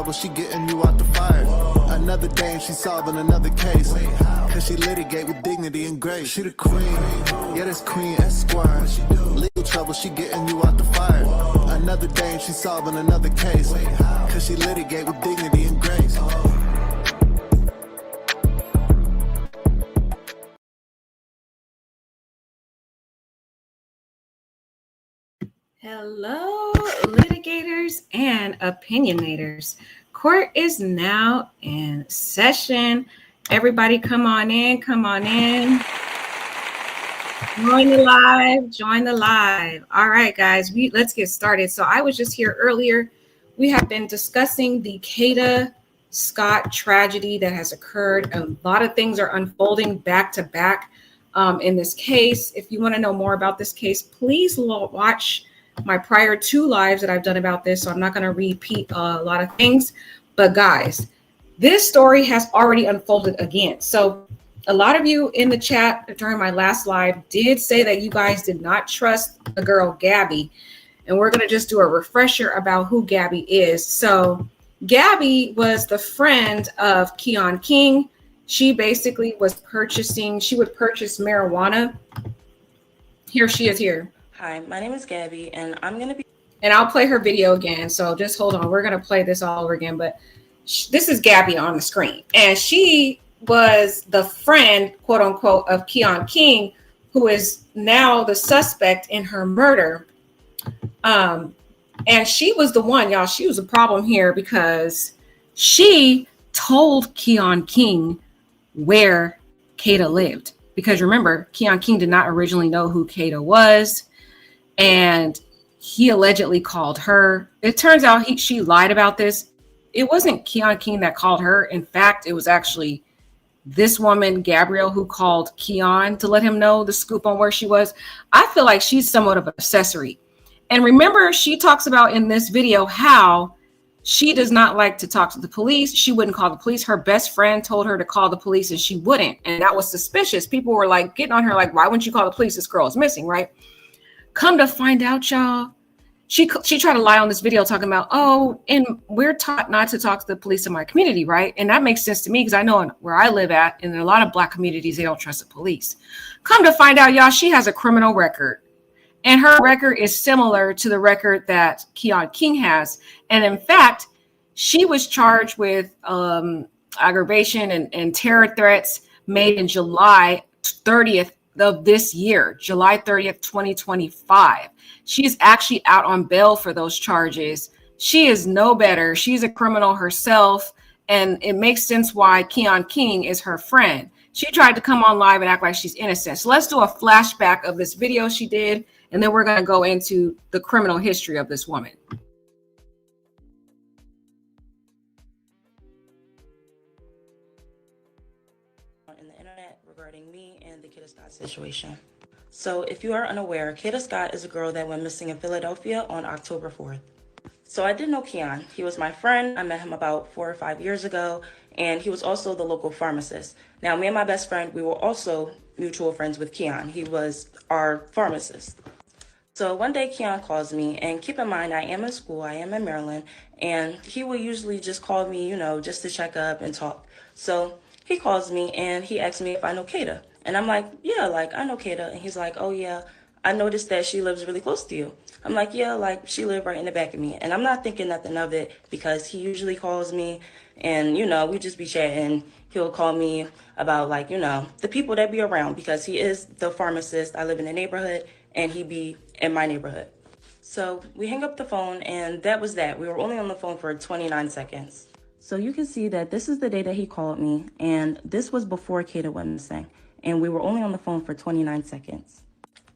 trouble, she getting you out the fire. Another day and she solving another case. Cause she litigate with dignity and grace. She the queen, yeah, that's Queen Esquire. Legal trouble, she getting you out the fire. Another day and she solving another case. Cause she litigate with dignity and grace. Hello, litigators and opinionators. Court is now in session. Everybody come on in, come on in. Join the live. All right, guys, let's get started. So I was just here earlier. We have been discussing the Kada Scott tragedy that has occurred. A lot of things are unfolding back to back in this case. If you want to know more about this case, please watch my prior 2 lives that I've done about this. So I'm not going to repeat a lot of things. But guys, this story has already unfolded again. So a lot of you in the chat during my last live did say that you guys did not trust the girl Gabby. And we're going to just do a refresher about who Gabby is. So Gabby was the friend of KEON King. She basically was she would purchase marijuana. Here she is here. Hi, my name is Gabby, and I'm going to be... And I'll play her video again. So just hold on. We're going to play this all over again. But this is Gabby on the screen. And she was the friend, quote unquote, of KEON King, who is now the suspect in her murder. And she was the one, y'all. She was a problem here because she told KEON King where Kada lived. Because remember, KEON King did not originally know who Kada was. And he allegedly called her. It turns out she lied about this. It wasn't KEON King that called her. In fact, it was actually this woman, Gabrielle, who called KEON to let him know the scoop on where she was. I feel like she's somewhat of an accessory. And remember, she talks about in this video how she does not like to talk to the police. She wouldn't call the police. Her best friend told her to call the police and she wouldn't. And that was suspicious. People were like getting on her like, why wouldn't you call the police? This girl is missing, right? Come to find out, y'all, she tried to lie on this video talking about, oh, and we're taught not to talk to the police in my community, right? And that makes sense to me because I know where I live at, in a lot of Black communities, they don't trust the police. Come to find out, y'all, she has a criminal record. And her record is similar to the record that KEON King has. And in fact, she was charged with aggravation and terror threats made in July 30th of this year, July 30th, 2025. She's actually out on bail for those charges. She is no better. She's a criminal herself. And it makes sense why KEON King is her friend. She tried to come on live and act like she's innocent. So let's do a flashback of this video she did. And then we're going to go into the criminal history of this woman. ...in the internet regarding me and the Kada Scott situation. So if you are unaware, Kada Scott is a girl that went missing in Philadelphia on October 4th. So I did know KEON. He was my friend. I met him about 4 or 5 years ago, and he was also the local pharmacist. Now, me and my best friend, we were also mutual friends with KEON. He was our pharmacist. So one day KEON calls me, and keep in mind, I am in school, I am in Maryland, and he will usually just call me, you know, just to check up and talk. So he calls me and he asks me if I know Kada. And I'm like, yeah, like, I know Kada. And he's like, oh yeah, I noticed that she lives really close to you. I'm like, yeah, like, she lived right in the back of me. And I'm not thinking nothing of it because he usually calls me and, you know, we just be chatting. He'll call me about, like, you know, the people that be around because he is the pharmacist. I live in the neighborhood and he be in my neighborhood. So we hang up the phone and that was that. We were only on the phone for 29 seconds. So you can see that this is the day that he called me, and this was before Kada went missing, and we were only on the phone for 29 seconds.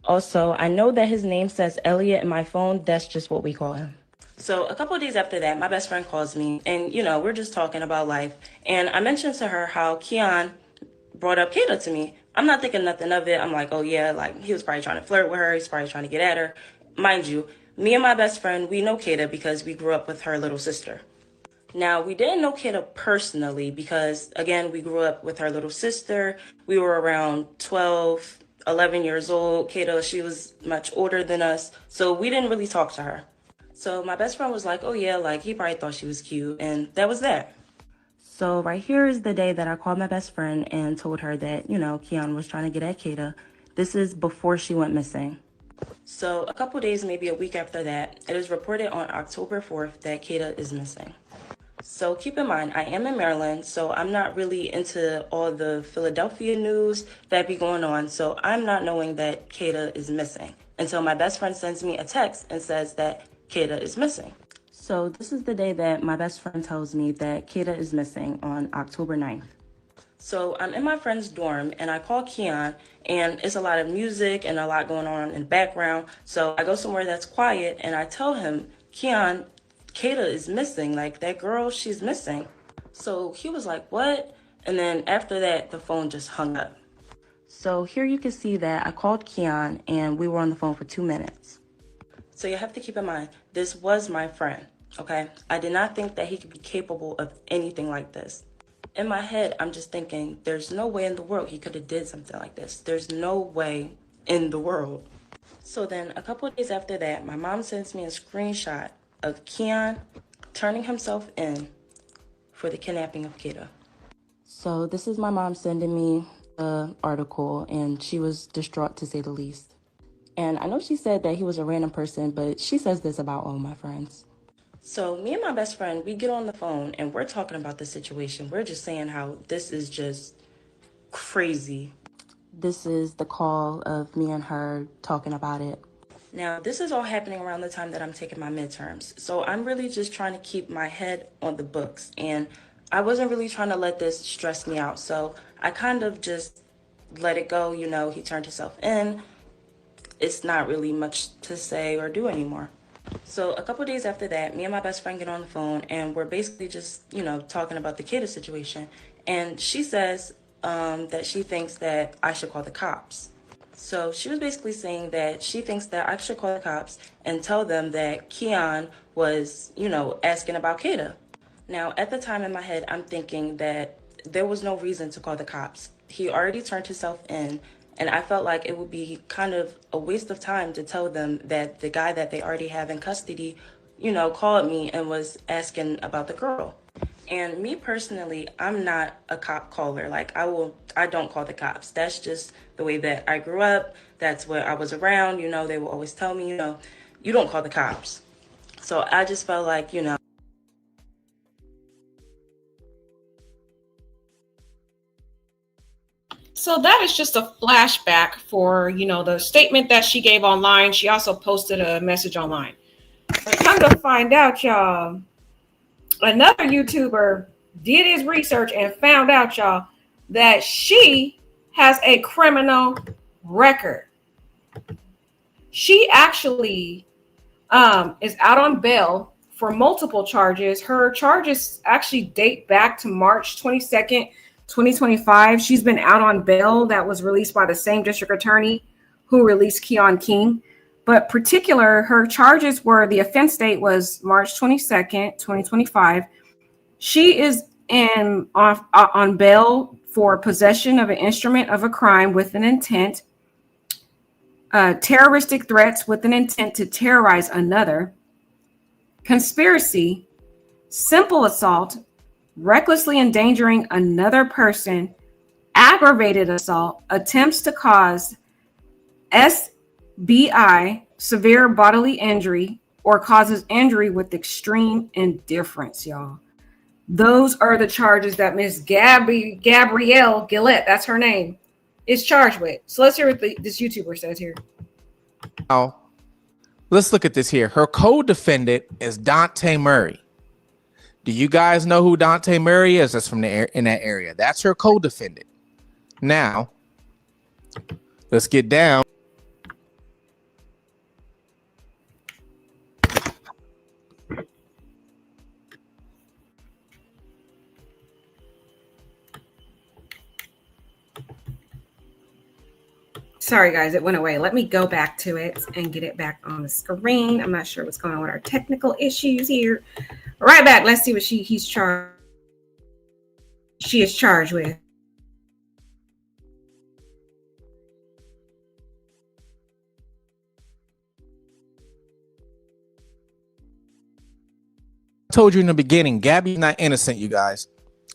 Also, I know that his name says Elliot in my phone. That's just what we call him. So a couple of days after that, my best friend calls me, and, you know, we're just talking about life. And I mentioned to her how KEON brought up Kada to me. I'm not thinking nothing of it. I'm like, oh yeah, like, he was probably trying to flirt with her. He's probably trying to get at her. Mind you, me and my best friend, we know Kada because we grew up with her little sister. Now, we didn't know Kada personally because, again, we grew up with her little sister. We were around 12, 11 years old. Kada, she was much older than us, so we didn't really talk to her. So my best friend was like, oh yeah, like he probably thought she was cute, and that was that. So right here is the day that I called my best friend and told her that, KEON was trying to get at Kada. This is before she went missing. So a couple days, maybe a week after that, it is reported on October 4th that Kada is missing. So keep in mind, I am in Maryland, so I'm not really into all the Philadelphia news that be going on. So I'm not knowing that Kada is missing until my best friend sends me a text and says that Kada is missing. So this is the day that my best friend tells me that Kada is missing on October 9th. So I'm in my friend's dorm and I call KEON, and it's a lot of music and a lot going on in the background. So I go somewhere that's quiet and I tell him, KEON, Kada is missing. Like, that girl, she's missing. So he was like, what? And then after that, the phone just hung up. So here you can see that I called KEON and we were on the phone for 2 minutes. So you have to keep in mind, this was my friend, okay? I did not think that he could be capable of anything like this. In my head, I'm just thinking, there's no way in the world he could have did something like this. There's no way in the world. So then a couple of days after that, my mom sends me a screenshot of KEON turning himself in for the kidnapping of Kada. So this is my mom sending me the article, and she was distraught to say the least. And I know she said that he was a random person, but she says this about all my friends. So me and my best friend, we get on the phone and we're talking about the situation. We're just saying how this is just crazy. This is the call of me and her talking about it. Now, this is all happening around the time that I'm taking my midterms. So I'm really just trying to keep my head on the books. And I wasn't really trying to let this stress me out. So I kind of just let it go. He turned himself in. It's not really much to say or do anymore. So a couple days after that, me and my best friend get on the phone and we're basically just, talking about the Kada situation. And she says that she thinks that I should call the cops. So she was basically saying that she thinks that I should call the cops and tell them that KEON was, asking about Kada. Now, at the time in my head, I'm thinking that there was no reason to call the cops. He already turned himself in, and I felt like it would be kind of a waste of time to tell them that the guy that they already have in custody, called me and was asking about the girl. And me personally, I'm not a cop caller. Like, I don't call the cops. That's just the way that I grew up. That's what I was around. They will always tell me, you don't call the cops. So I just felt like, So that is just a flashback for, the statement that she gave online. She also posted a message online. But come to find out, y'all, another YouTuber did his research and found out, y'all, that she has a criminal record. She actually is out on bail for multiple charges. Her charges actually date back to March 22nd, 2025. She's been out on bail that was released by the same district attorney who released KEON King. But particular, her charges were, the offense date was March 22nd, 2025. She is on bail for possession of an instrument of a crime with an intent, terroristic threats with an intent to terrorize another, conspiracy, simple assault, recklessly endangering another person, aggravated assault, attempts to cause SBI, severe bodily injury, or causes injury with extreme indifference, y'all. Those are the charges that Miss Gabrielle Gillette, that's her name, is charged with. So let's hear what this YouTuber says here. Now, let's look at this here. Her co-defendant is Dante Murray. Do you guys know who Dante Murray is? That's from in that area. That's her co-defendant. Now, let's get down. Sorry, guys, it went away. Let me go back to it and get it back on the screen. I'm not sure what's going on with our technical issues here. Right back. Let's see what she is charged with. told you in the beginning, Gabby's not innocent, you guys.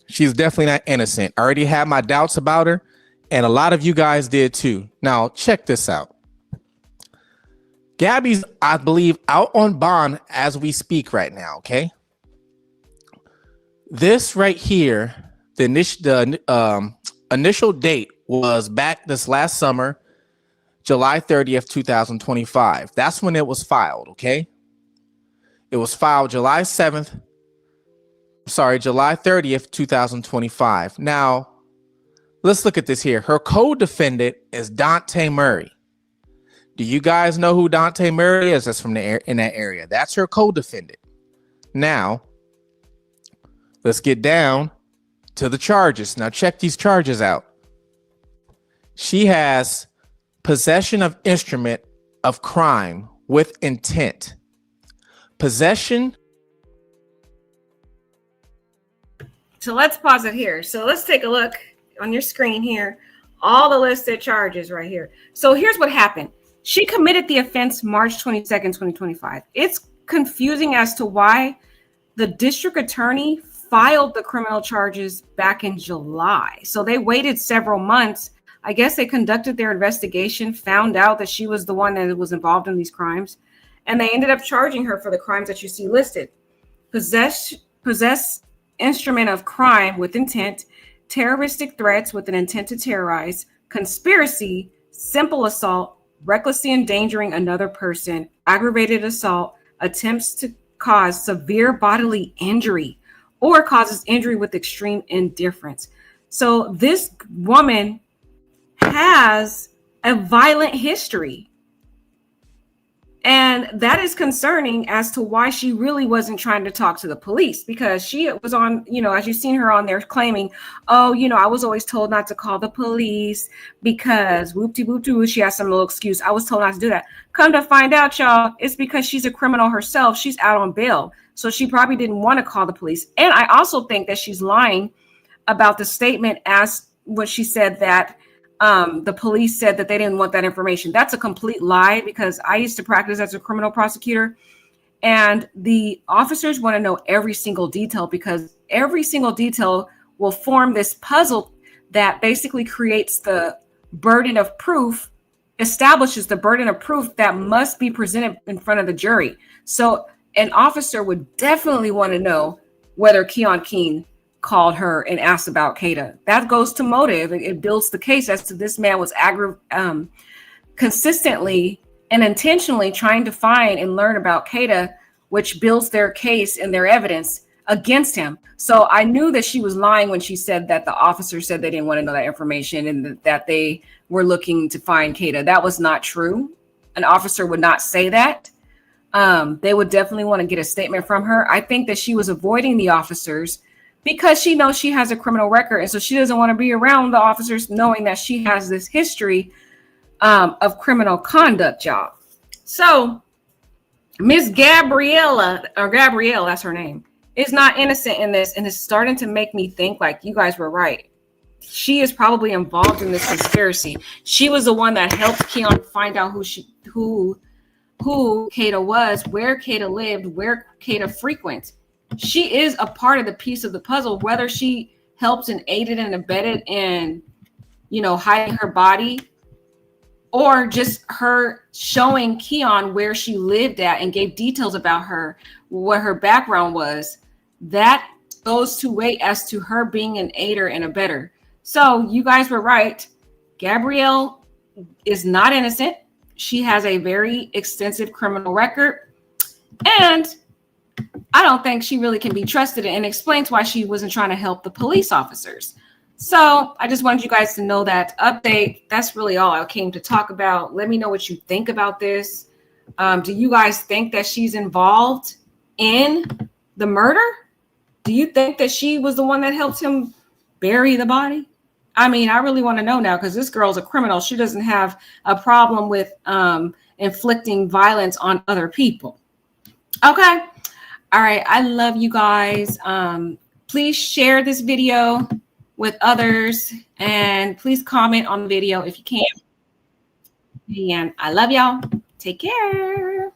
She's definitely not innocent. I already had my doubts about her, and a lot of you guys did too. Now, check this out. Gabby's, I believe, out on bond as we speak right now, okay? This right here, the initial date was back this last summer, July 30th, 2025. That's when it was filed, okay? It was filed July 30th, 2025. Now, let's look at this here. Her co-defendant is Dante Murray. Do you guys know who Dante Murray is? That's from in that area. That's her co-defendant. Now, let's get down to the charges. Now, check these charges out. She has possession of instrument of crime with intent. Possession. So let's pause it here. So let's take a look on your screen here. All the listed charges right here. So here's what happened. She committed the offense March 22nd, 2025. It's confusing as to why the district attorney filed the criminal charges back in July. So they waited several months. I guess they conducted their investigation, found out that she was the one that was involved in these crimes, and they ended up charging her for the crimes that you see listed. Possess instrument of crime with intent, terroristic threats with an intent to terrorize, conspiracy, simple assault, recklessly endangering another person, aggravated assault, attempts to cause severe bodily injury, or causes injury with extreme indifference. So this woman has a violent history. And that is concerning as to why she really wasn't trying to talk to the police, because she was on, as you've seen her on there claiming, oh, I was always told not to call the police because whoop-de-whoop-doo, she has some little excuse. I was told not to do that. Come to find out, y'all, it's because she's a criminal herself. She's out on bail. So she probably didn't want to call the police. And I also think that she's lying about the statement as what she said that the police said that they didn't want that information. That's a complete lie, because I used to practice as a criminal prosecutor, and the officers want to know every single detail, because every single detail will form this puzzle that basically creates the burden of proof, establishes the burden of proof that must be presented in front of the jury. So an officer would definitely want to know whether KEON King called her and asked about Kada. That goes to motive. It builds the case as to this man was consistently and intentionally trying to find and learn about Kada, which builds their case and their evidence against him. So I knew that she was lying when she said that the officer said they didn't want to know that information and that they were looking to find Kada. That was not true. An officer would not say that. They would definitely want to get a statement from her. I think that she was avoiding the officers because she knows she has a criminal record. And so she doesn't want to be around the officers knowing that she has this history of criminal conduct, y'all. So Miss Gabrielle, that's her name, is not innocent in this. And it's starting to make me think like you guys were right. She is probably involved in this conspiracy. She was the one that helped KEON find out who Kada was, where Kada lived, where Kada frequents. She is a part of the piece of the puzzle, whether she helped and aided and abetted in, hiding her body, or just her showing KEON where she lived at and gave details about her, what her background was. That goes to weight as to her being an aider and abetter. So you guys were right. Gabrielle is not innocent. She has a very extensive criminal record, and I don't think she really can be trusted, and explains why she wasn't trying to help the police officers. So I just wanted you guys to know that update. That's really all I came to talk about. Let me know what you think about this. Do you guys think that she's involved in the murder? Do you think that she was the one that helped him bury the body? I mean, I really want to know now, because this girl's a criminal. She doesn't have a problem with inflicting violence on other people. Okay. All right. I love you guys. Please share this video with others, and please comment on the video if you can. And I love y'all. Take care.